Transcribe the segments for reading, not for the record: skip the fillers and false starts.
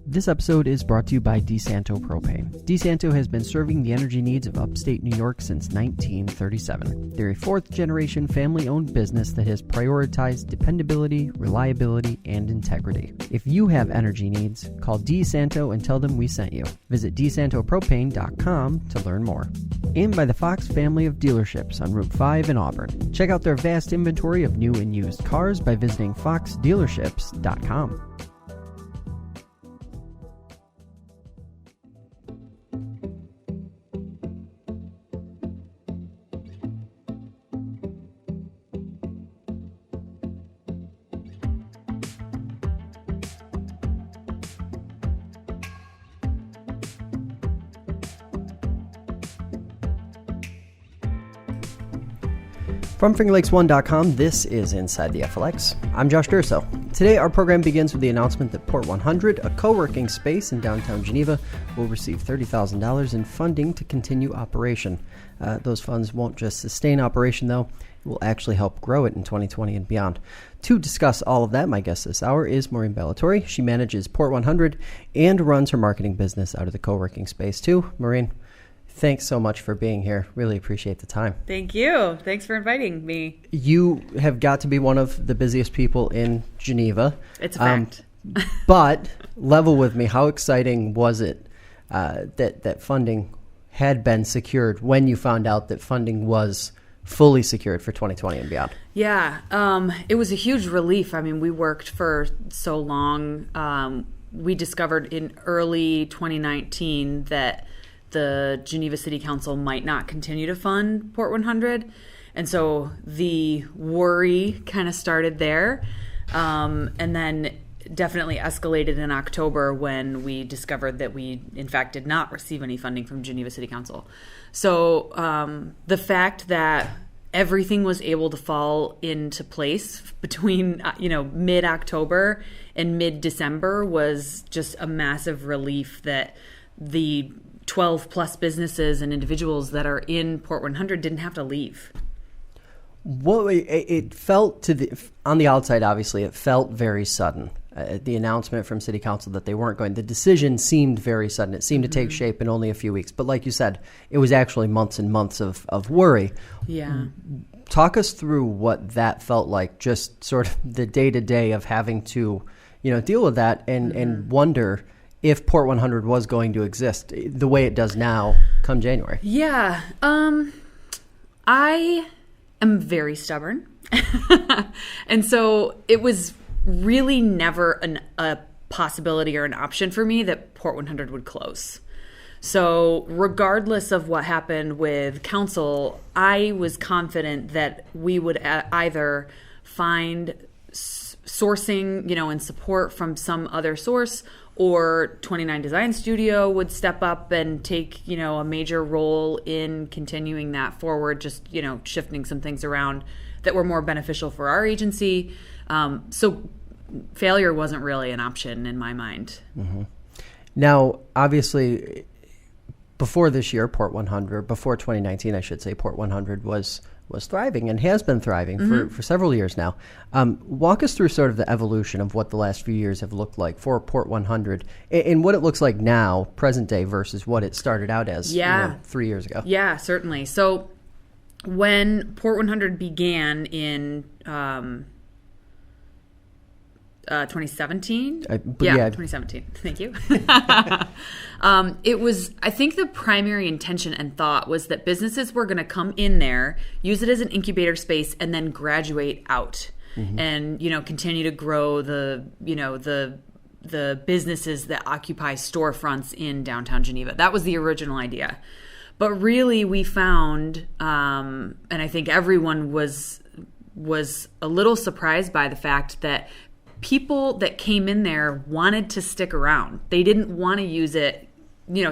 This episode is brought to you by DeSanto Propane. DeSanto has been serving the energy needs of upstate New York since 1937. They're a fourth-generation family-owned business that has prioritized dependability, reliability, and integrity. If you have energy needs, call DeSanto and tell them we sent you. Visit DeSantoPropane.com to learn more. And by the Fox family of dealerships on Route 5 in Auburn. Check out their vast inventory of new and used cars by visiting foxdealerships.com. From FingerLakes1.com, this is Inside the FLX. I'm Josh Durso. Today, our program begins with the announcement that Port 100, a co-working space in downtown Geneva, will receive $30,000 in funding to continue operation. Those funds won't just sustain operation, though. It will actually help grow it in 2020 and beyond. To discuss all of that, my guest this hour is Maureen Ballatori. She manages Port 100 and runs her marketing business out of the co-working space, too. Maureen, thanks so much for being here. Really appreciate the time. Thank you. Thanks for inviting me. You have got to be one of the busiest people in Geneva. It's a fact. But level with me, how exciting was it that funding had been secured when you found out that funding was fully secured for 2020 and beyond? Yeah, it was a huge relief. I mean, we worked for so long. We discovered in early 2019 that the Geneva City Council might not continue to fund Port 100. And so the worry kind of started there. And then definitely escalated in October when we discovered that we, in fact, did not receive any funding from Geneva City Council. So the fact that everything was able to fall into place between, mid-October and mid-December was just a massive relief that the 12 plus businesses and individuals that are in Port 100 didn't have to leave. Well, it felt on the outside, obviously, it felt very sudden. The announcement from City Council that they weren't going, the decision seemed very sudden. It seemed to take shape in only a few weeks. But like you said, it was actually months and months of worry. Yeah. Talk us through what that felt like, just sort of the day-to-day of having to, deal with that and wonder if Port 100 was going to exist the way it does now come January. Yeah. I am very stubborn. And so it was really never a possibility or an option for me that Port 100 would close. So regardless of what happened with council, I was confident that we would either find sourcing, and support from some other source, or 29 Design Studio would step up and take, a major role in continuing that forward, just, shifting some things around that were more beneficial for our agency. So failure wasn't really an option in my mind. Mm-hmm. Now, obviously, before this year, before 2019, I should say, Port 100 was thriving and has been thriving for several years now. Walk us through sort of the evolution of what the last few years have looked like for Port 100 and what it looks like now, present day, versus what it started out as 3 years ago. Yeah, certainly. So when Port 100 began in 2017? 2017. Thank you. It was, I think the primary intention and thought was that businesses were going to come in there, use it as an incubator space, and then graduate out and, continue to grow the businesses that occupy storefronts in downtown Geneva. That was the original idea. But really we found, and I think everyone was a little surprised by the fact that people that came in there wanted to stick around. They didn't want to use it.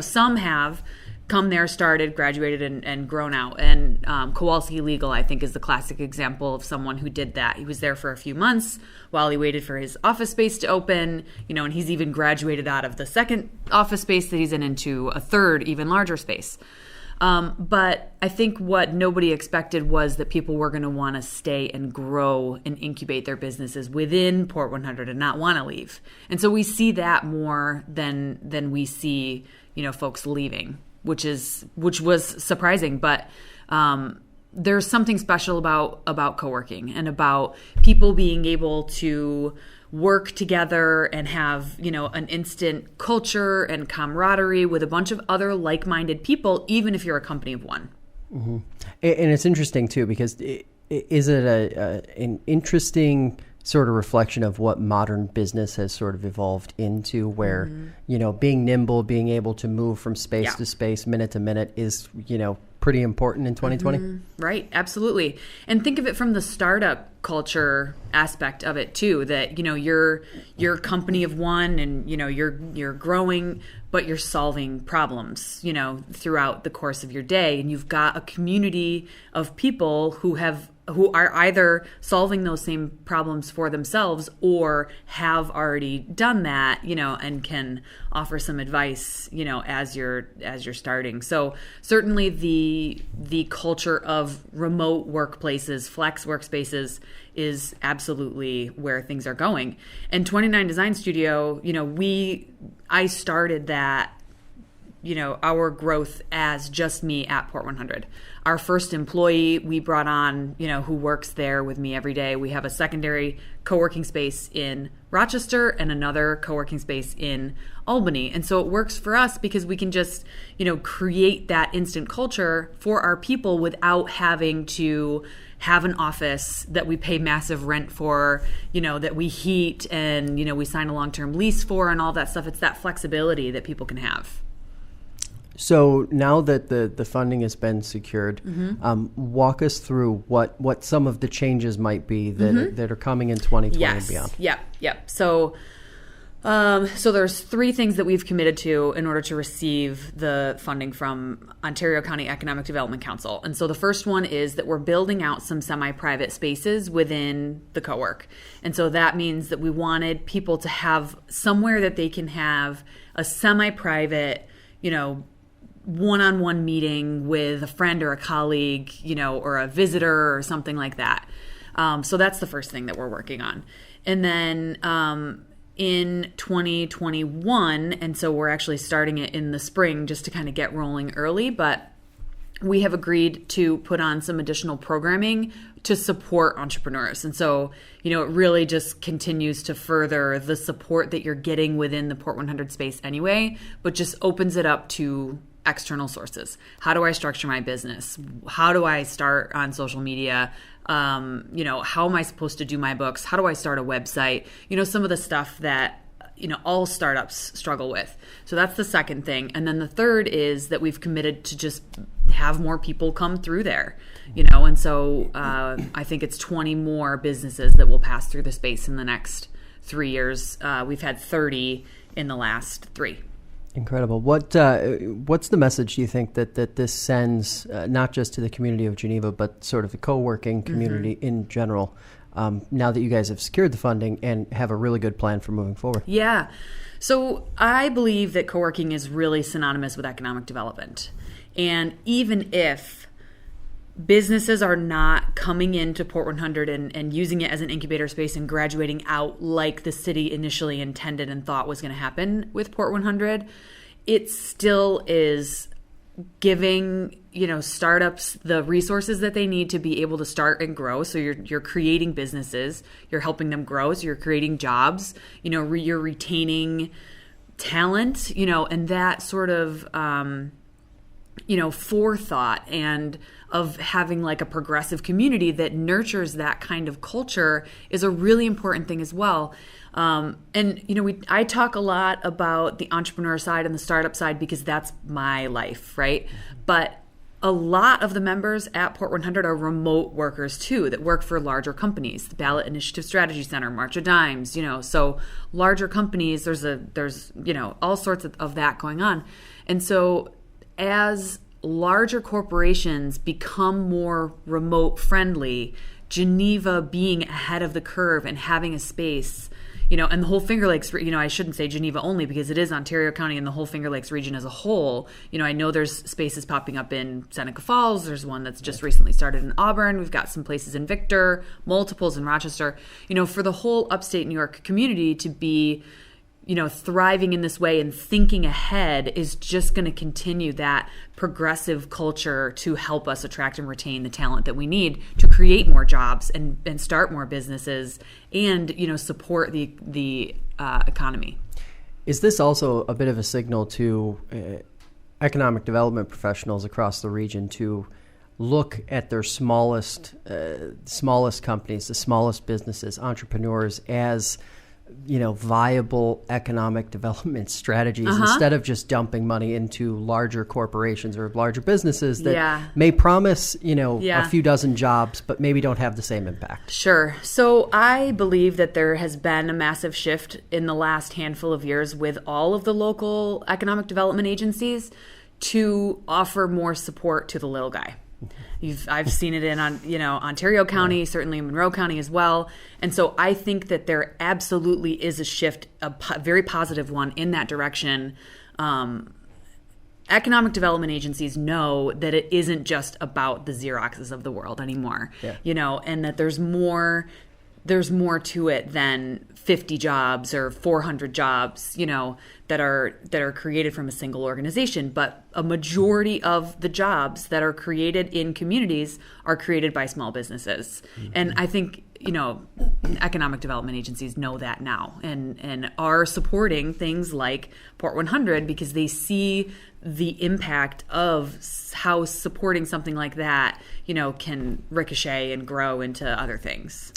Some have come there, started, graduated, and grown out. And Kowalski Legal, I think, is the classic example of someone who did that. He was there for a few months while he waited for his office space to open, and he's even graduated out of the second office space that he's in into a third, even larger space. But I think what nobody expected was that people were going to want to stay and grow and incubate their businesses within Port 100 and not want to leave. And so we see that more than we see, folks leaving, which was surprising. But there's something special about co-working and about people being able to work together and have, an instant culture and camaraderie with a bunch of other like-minded people, even if you're a company of one. Mm-hmm. And it's interesting too, because is it an interesting sort of reflection of what modern business has sort of evolved into, where, being nimble, being able to move from space to space, minute to minute is, pretty important in 2020? Mm-hmm. Right. Absolutely. And think of it from the startup culture aspect of it too, that, you're a company of one and, you're growing, but you're solving problems, throughout the course of your day. And you've got a community of people who are either solving those same problems for themselves or have already done that, and can offer some advice, as you're starting. So certainly the culture of remote workplaces, flex workspaces is absolutely where things are going. And 29 Design Studio, I started that, our growth as just me at Port 100. Our first employee we brought on, who works there with me every day. We have a secondary co-working space in Rochester and another co-working space in Albany. And so it works for us because we can just, create that instant culture for our people without having to have an office that we pay massive rent for, that we heat and, we sign a long-term lease for and all that stuff. It's that flexibility that people can have. So now that the funding has been secured, walk us through what some of the changes might be that are coming in 2020 and beyond. Yep. So there's three things that we've committed to in order to receive the funding from Ontario County Economic Development Council. And so the first one is that we're building out some semi-private spaces within the co-work. And so that means that we wanted people to have somewhere that they can have a semi-private, one-on-one meeting with a friend or a colleague, or a visitor or something like that. So that's the first thing that we're working on. And then in 2021, and so we're actually starting it in the spring just to kind of get rolling early, but we have agreed to put on some additional programming to support entrepreneurs. And so, it really just continues to further the support that you're getting within the Port 100 space anyway, but just opens it up to external sources. How do I structure my business? How do I start on social media? How am I supposed to do my books? How do I start a website? Some of the stuff that, all startups struggle with. So that's the second thing. And then the third is that we've committed to just have more people come through there, and so I think it's 20 more businesses that will pass through the space in the next 3 years. We've had 30 in the last 3. Incredible. What's the message, do you think, that this sends, not just to the community of Geneva, but sort of the co-working community in general, now that you guys have secured the funding and have a really good plan for moving forward? Yeah. So I believe that co-working is really synonymous with economic development. And even if businesses are not coming into Port 100 and using it as an incubator space and graduating out like the city initially intended and thought was going to happen with Port 100, it still is giving, startups the resources that they need to be able to start and grow. So you're creating businesses, you're helping them grow, so you're creating jobs, you're retaining talent, and that sort of forethought and of having like a progressive community that nurtures that kind of culture is a really important thing as well. I talk a lot about the entrepreneur side and the startup side because that's my life, right? But a lot of the members at Port 100 are remote workers too that work for larger companies, the Ballot Initiative Strategy Center, March of Dimes, so larger companies, there's all sorts of that going on. And so as larger corporations become more remote friendly, Geneva being ahead of the curve and having a space, and the whole Finger Lakes, I shouldn't say Geneva only because it is Ontario County and the whole Finger Lakes region as a whole. I know there's spaces popping up in Seneca Falls. There's one that's just recently started in Auburn. We've got some places in Victor, multiples in Rochester. For the whole upstate New York community to be thriving in this way and thinking ahead is just going to continue that progressive culture to help us attract and retain the talent that we need to create more jobs and start more businesses and, support the economy. Is this also a bit of a signal to economic development professionals across the region to look at their smallest companies, the smallest businesses, entrepreneurs as viable economic development strategies instead of just dumping money into larger corporations or larger businesses that may promise, a few dozen jobs, but maybe don't have the same impact? Sure. So I believe that there has been a massive shift in the last handful of years with all of the local economic development agencies to offer more support to the little guy. I've seen it in Ontario County, certainly in Monroe County as well. And so I think that there absolutely is a shift, a very positive one in that direction. Economic development agencies know that it isn't just about the Xeroxes of the world anymore, and that there's more to it than 50 jobs or 400 jobs, that are created from a single organization. But a majority of the jobs that are created in communities are created by small businesses. Mm-hmm. And I think, economic development agencies know that now and are supporting things like Port 100 because they see the impact of how supporting something like that, can ricochet and grow into other things.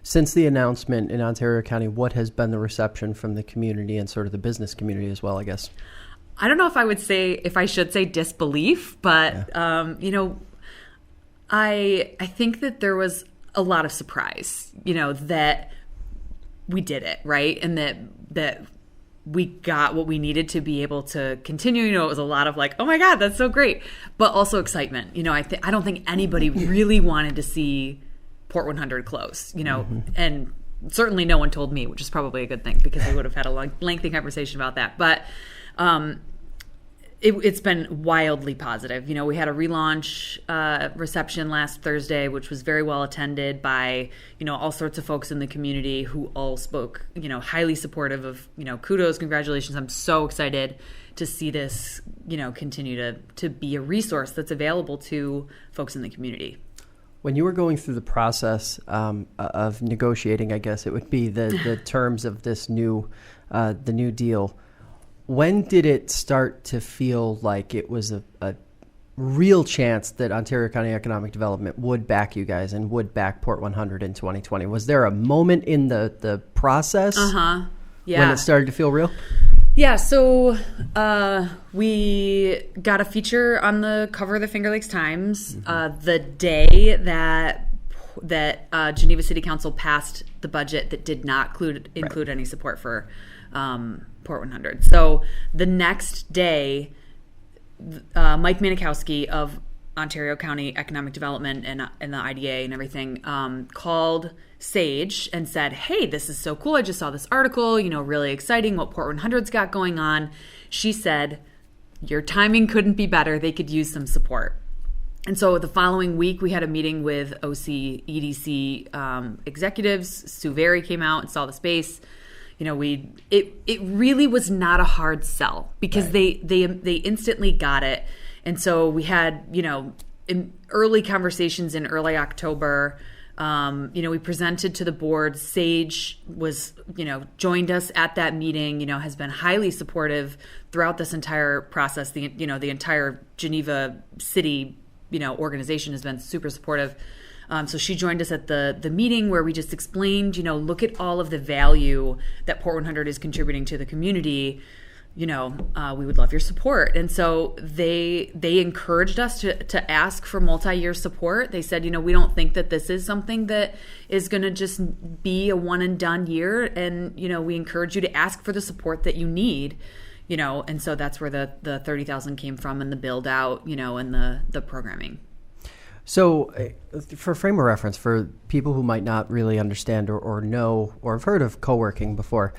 Since the announcement in Ontario County, what has been the reception from the community and sort of the business community as well, I guess? I don't know if I should say disbelief, but, I think that there was a lot of surprise, that we did it, right? And that we got what we needed to be able to continue. It was a lot of like, oh my God, that's so great. But also excitement. I don't think anybody really wanted to see Port 100 close, and certainly no one told me, which is probably a good thing because I would have had a lengthy conversation about that. But it's been wildly positive. We had a relaunch reception last Thursday, which was very well attended by, all sorts of folks in the community who all spoke, highly supportive of, kudos, congratulations. I'm so excited to see this, continue to be a resource that's available to folks in the community. When you were going through the process of negotiating, I guess it would be the terms of this the new deal, when did it start to feel like it was a real chance that Ontario County Economic Development would back you guys and would back Port 100 in 2020? Was there a moment in the process when it started to feel real? Yeah, so we got a feature on the cover of the Finger Lakes Times the day that Geneva City Council passed the budget that did not include any support for Port 100. So the next day, Mike Manikowski of Ontario County Economic Development and the IDA and everything called Sage and said, hey, this is so cool. I just saw this article, really exciting what Port 100's got going on. She said, your timing couldn't be better. They could use some support. And so the following week, we had a meeting with OC EDC executives. Sue Very came out and saw the space. It really was not a hard sell because they instantly got it. And so we had, in early conversations in early October. We presented to the board. Sage was, joined us at that meeting, has been highly supportive throughout this entire process. The entire Geneva City, organization has been super supportive. So she joined us at the meeting where we just explained, look at all of the value that Port 100 is contributing to the community. We would love your support. And so they encouraged us to ask for multi-year support. They said, we don't think that this is something that is going to just be a one and done year. And, we encourage you to ask for the support that you need, and so that's where the $30,000 came from and the build out, and the programming. So for frame of reference, for people who might not really understand or know or have heard of co-working before,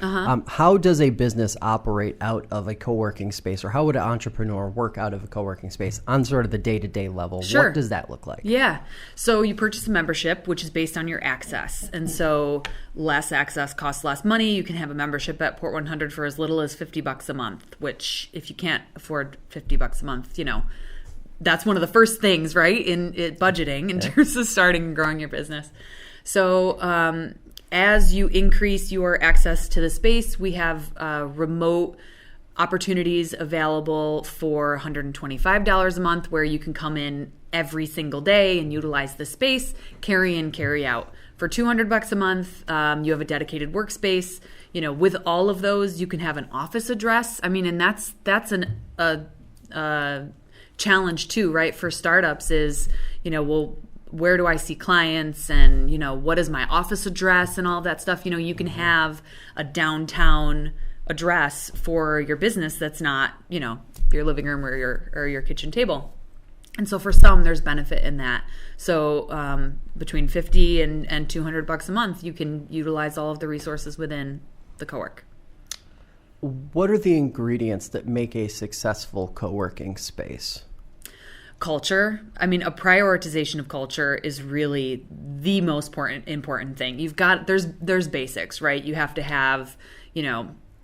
how does a business operate out of a co-working space, or how would an entrepreneur work out of a co-working space on sort of the day-to-day level? Sure. What does that look like? Yeah. So you purchase a membership, which is based on your access. And so less access costs less money. You can have a membership at Port 100 for as little as $50 a month, which if you can't afford $50 a month, that's one of the first things, right, in budgeting in terms of starting and growing your business. So as you increase your access to the space, we have remote opportunities available for $125 a month, where you can come in every single day and utilize the space, carry in, carry out. For $200 a month, you have a dedicated workspace. With all of those, you can have an office address. I mean, and that's a challenge too, right? For startups is, well, where do I see clients, and, what is my office address and all that stuff. You can have a downtown address for your business that's not, your living room or your kitchen table. And so for some, there's benefit in that. So between $50 and $200 a month, you can utilize all of the resources within the co-work. What are the ingredients that make a successful co-working space? Culture. I mean, a prioritization of culture is really the most important thing. There's basics, right? You have to have,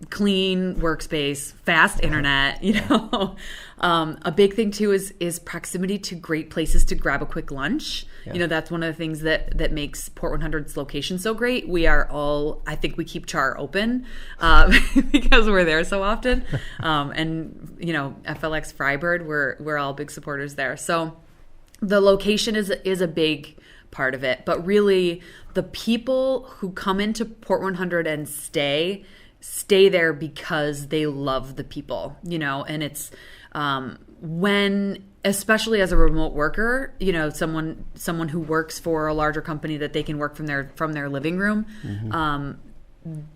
clean workspace, fast internet, a big thing too is proximity to great places to grab a quick lunch. Yeah. That's one of the things that makes Port 100's location so great. I think we keep Char open because we're there so often. And FLX Frybird, we're all big supporters there. So the location is a big part of it, but really the people who come into Port 100 and stay there because they love the people, and it's when, especially as a remote worker, someone who works for a larger company that they can work from their living room.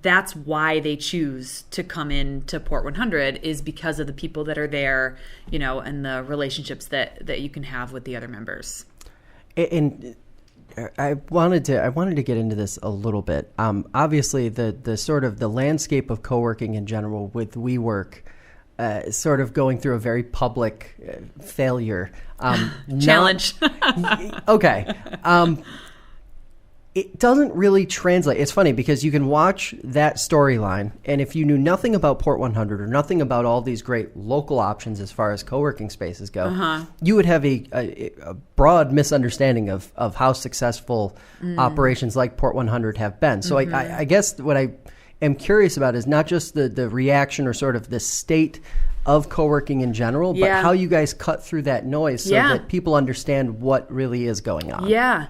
That's why they choose to come into Port 100, is because of the people that are there, and the relationships that you can have with the other members. And I wanted to get into this a little bit. Obviously, the sort of the landscape of co-working in general with WeWork sort of going through a very public failure. Challenge. Okay. It doesn't really translate. It's funny because you can watch that storyline, and if you knew nothing about Port 100 or nothing about all these great local options as far as co-working spaces go, you would have a broad misunderstanding of how successful operations like Port 100 have been. So I guess what I am curious about is not just the reaction or sort of the state of co-working in general, but how you guys cut through that noise so that people understand what really is going on. Yeah.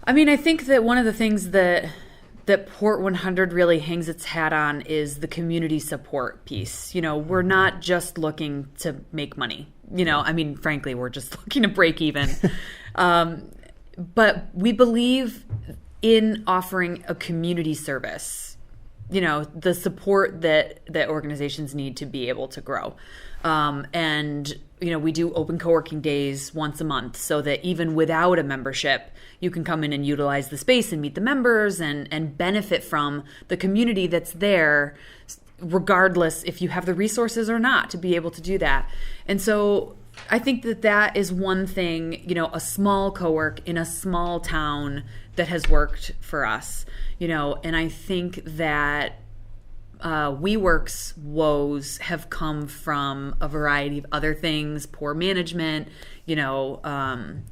I mean, I think that one of the things that Port 100 really hangs its hat on is the community support piece. We're not just looking to make money. I mean, frankly, we're just looking to break even. But we believe in offering a community service, the support that organizations need to be able to grow. And we do open co-working days once a month so that even without a membership, you can come in and utilize the space and meet the members and benefit from the community that's there, regardless if you have the resources or not to be able to do that. And so I think that is one thing, a small co-work in a small town that has worked for us, and I think that WeWork's woes have come from a variety of other things, poor management, and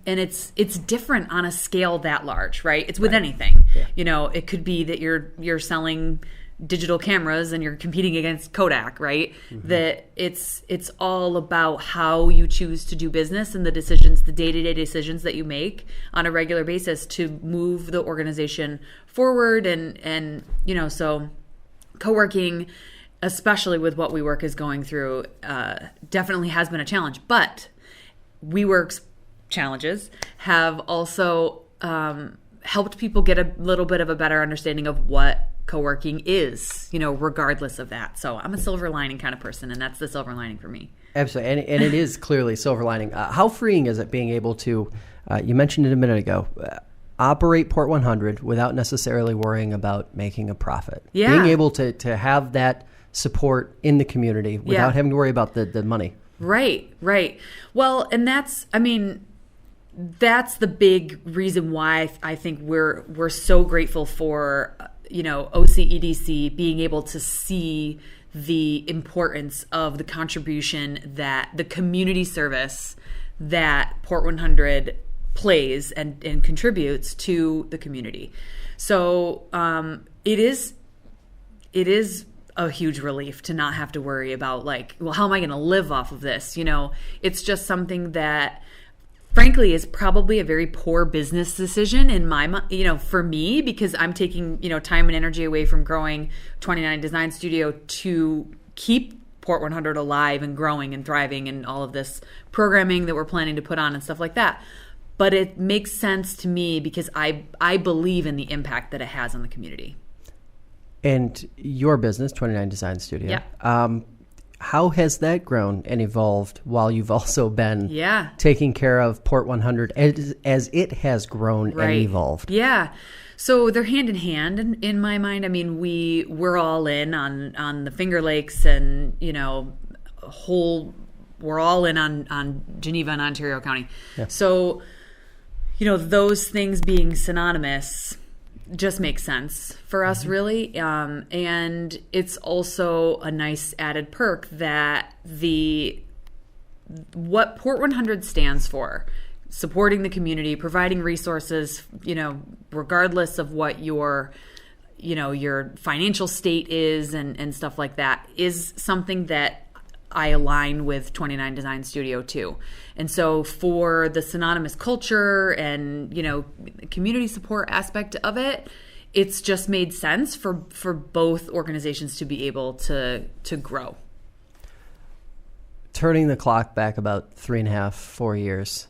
it's different on a scale that large, right? It's with anything. Yeah. It could be that you're selling digital cameras and you're competing against Kodak, right? That it's all about how you choose to do business and the day-to-day decisions that you make on a regular basis to move the organization forward, and so co-working, especially with what WeWork is going through, definitely has been a challenge. But WeWork's challenges have also helped people get a little bit of a better understanding of what co-working is, regardless of that. So I'm a silver lining kind of person, and that's the silver lining for me. Absolutely. And it is clearly silver lining. How freeing is it being able to, you mentioned it a minute ago, operate Port 100 without necessarily worrying about making a profit? Yeah. Being able to have that support in the community without having to worry about the money. Right. Well, and that's the big reason why I think we're so grateful for, OCEDC being able to see the importance of the contribution that the community service that Port 100 plays and contributes to the community. So it is a huge relief to not have to worry about how am I going to live off of this? It's just something that frankly is probably a very poor business decision in my mind, for me, because I'm taking, time and energy away from growing 29 Design Studio to keep Port 100 alive and growing and thriving and all of this programming that we're planning to put on and stuff like that. But it makes sense to me because I believe in the impact that it has on the community. And your business, 29 Design Studio, yeah. How has that grown and evolved while you've also been taking care of Port 100 as it has grown and evolved? Yeah. So they're hand in hand in my mind. I mean, we're all in on the Finger Lakes and, we're all in on Geneva and Ontario County. Yeah. So, those things being synonymous just makes sense for us, really. And it's also a nice added perk that what Port 100 stands for, supporting the community, providing resources, regardless of what your financial state is and stuff like that, is something that I align with 29 Design Studio too. And so for the synonymous culture and, community support aspect of it, it's just made sense for both organizations to be able to grow. Turning the clock back about 3.5, 4 years,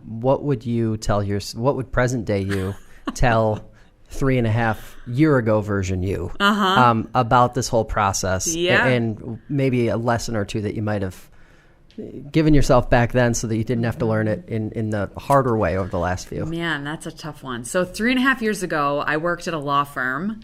what would you tell what would present day you tell 3.5 year ago version you about this whole process, and maybe a lesson or two that you might have given yourself back then so that you didn't have to learn it in the harder way over the last few? Man, that's a tough one. So 3.5 years ago, I worked at a law firm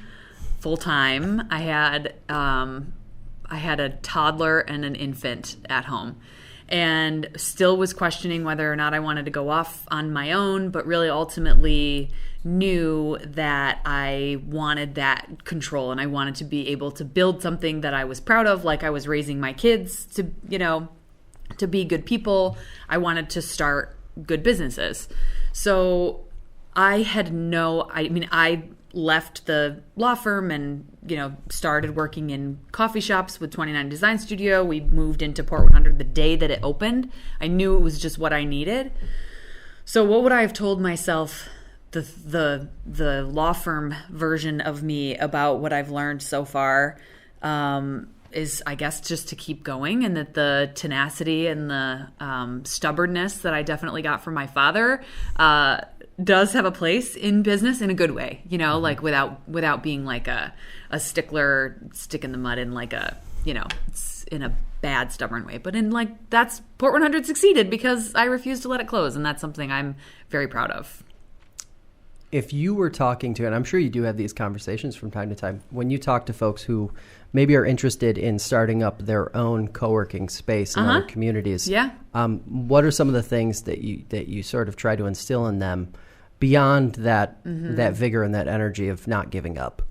full time. I had a toddler and an infant at home, and still was questioning whether or not I wanted to go off on my own, but really ultimately knew that I wanted that control and I wanted to be able to build something that I was proud of, like I was raising my kids to be good people. I wanted to start good businesses. So I left the law firm and, started working in coffee shops with 29 Design Studio. We moved into Port 100 the day that it opened. I knew it was just what I needed. So what would I have told myself, the law firm version of me, about what I've learned so far? Is, I guess, just to keep going, and that the tenacity and the stubbornness that I definitely got from my father does have a place in business in a good way, like without being like a stickler, stick in the mud in like it's in a bad, stubborn way. But in that's Port 100 succeeded because I refused to let it close, and that's something I'm very proud of. If you were talking to, and I'm sure you do have these conversations from time to time, when you talk to folks who maybe are interested in starting up their own co-working space in other communities, what are some of the things that you sort of try to instill in them beyond that that vigor and that energy of not giving up?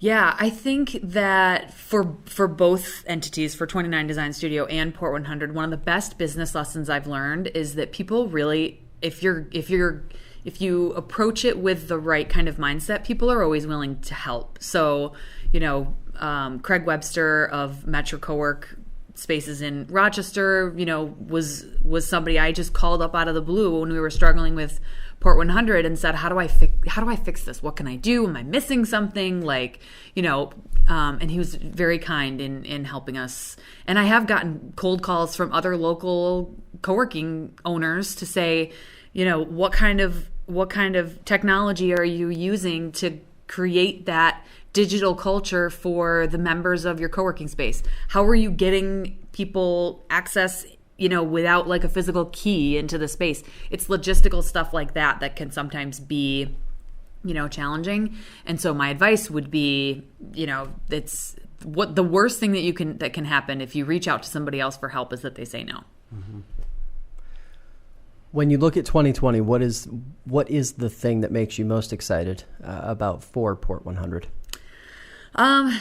Yeah, I think that for both entities, for 29 Design Studio and Port 100, one of the best business lessons I've learned is that people really, if you approach it with the right kind of mindset, people are always willing to help. So, Craig Webster of Metro Cowork Spaces in Rochester, was somebody I just called up out of the blue when we were struggling with Port 100 and said, how do I fix this? What can I do? Am I missing something? And he was very kind in helping us. And I have gotten cold calls from other local co-working owners to say, what kind of technology are you using to create that digital culture for the members of your co-working space? How are you getting people access, without like a physical key into the space? It's logistical stuff like that that can sometimes be, challenging. And so my advice would be, it's what the worst thing that can happen if you reach out to somebody else for help is that they say no. Mm-hmm. When you look at 2020, what is the thing that makes you most excited for Port 100?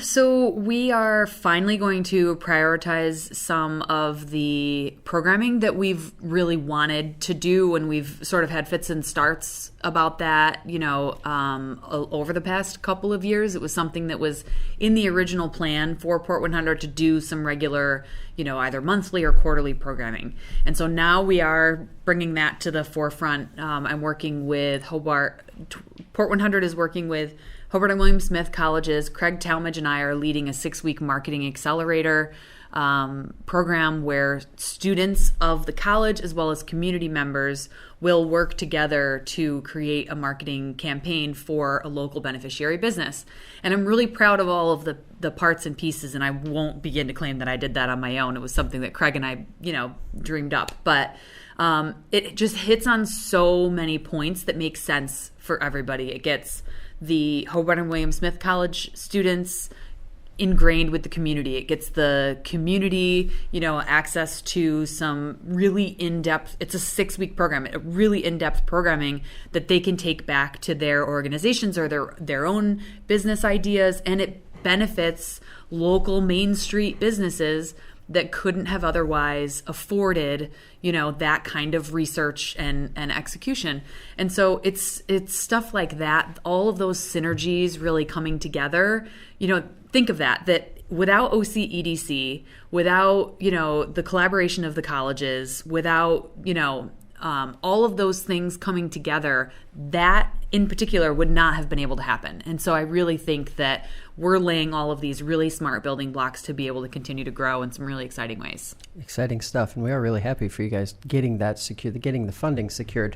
So we are finally going to prioritize some of the programming that we've really wanted to do, and we've sort of had fits and starts about that, over the past couple of years. It was something that was in the original plan for Port 100 to do some regular, either monthly or quarterly programming. And so now we are bringing that to the forefront. I'm working with Hobart. Port 100 is working with Hobart and William Smith colleges. Craig Talmadge and I are leading a 6-week marketing accelerator program where students of the college as well as community members will work together to create a marketing campaign for a local beneficiary business. And I'm really proud of all of the parts and pieces, and I won't begin to claim that I did that on my own. It was something that Craig and I, dreamed up. But it just hits on so many points that make sense for everybody. It gets the Hobart and William Smith College students ingrained with the community. It gets the community, access to some really in-depth, it's a 6-week program, a really in-depth programming that they can take back to their organizations or their own business ideas. And it benefits local Main Street businesses that couldn't have otherwise afforded, that kind of research and execution. And so it's stuff like that, all of those synergies really coming together. Think of that without OCEDC, without, the collaboration of the colleges, without, all of those things coming together, that in particular would not have been able to happen. And so I really think that we're laying all of these really smart building blocks to be able to continue to grow in some really exciting ways. Exciting stuff. And we are really happy for you guys getting that secured, getting the funding secured.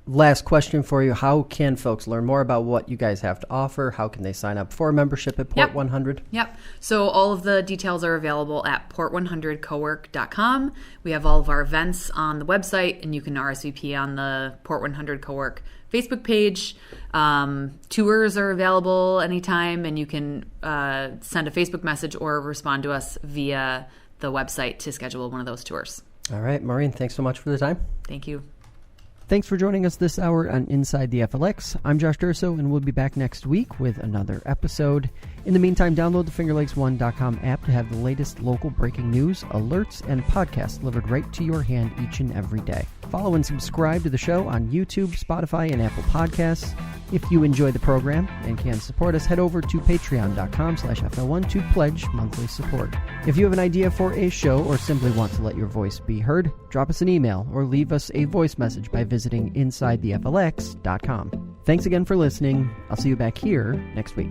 Last question for you. How can folks learn more about what you guys have to offer? How can they sign up for membership at Port 100? Yep. So all of the details are available at port100cowork.com. We have all of our events on the website, and you can RSVP on the Port 100 Cowork Facebook page. Tours are available anytime, and you can send a Facebook message or respond to us via the website to schedule one of those tours. All right, Maureen, thanks so much for the time. Thank you. Thanks for joining us this hour on Inside the FLX. I'm Josh Durso, and we'll be back next week with another episode. In the meantime, download the fingerlakes1.com app to have the latest local breaking news, alerts, and podcasts delivered right to your hand each and every day. Follow and subscribe to the show on YouTube, Spotify, and Apple Podcasts. If you enjoy the program and can support us, head over to patreon.com/FL1 to pledge monthly support. If you have an idea for a show or simply want to let your voice be heard, drop us an email or leave us a voice message by visiting InsideTheFLX.com. Thanks again for listening. I'll see you back here next week.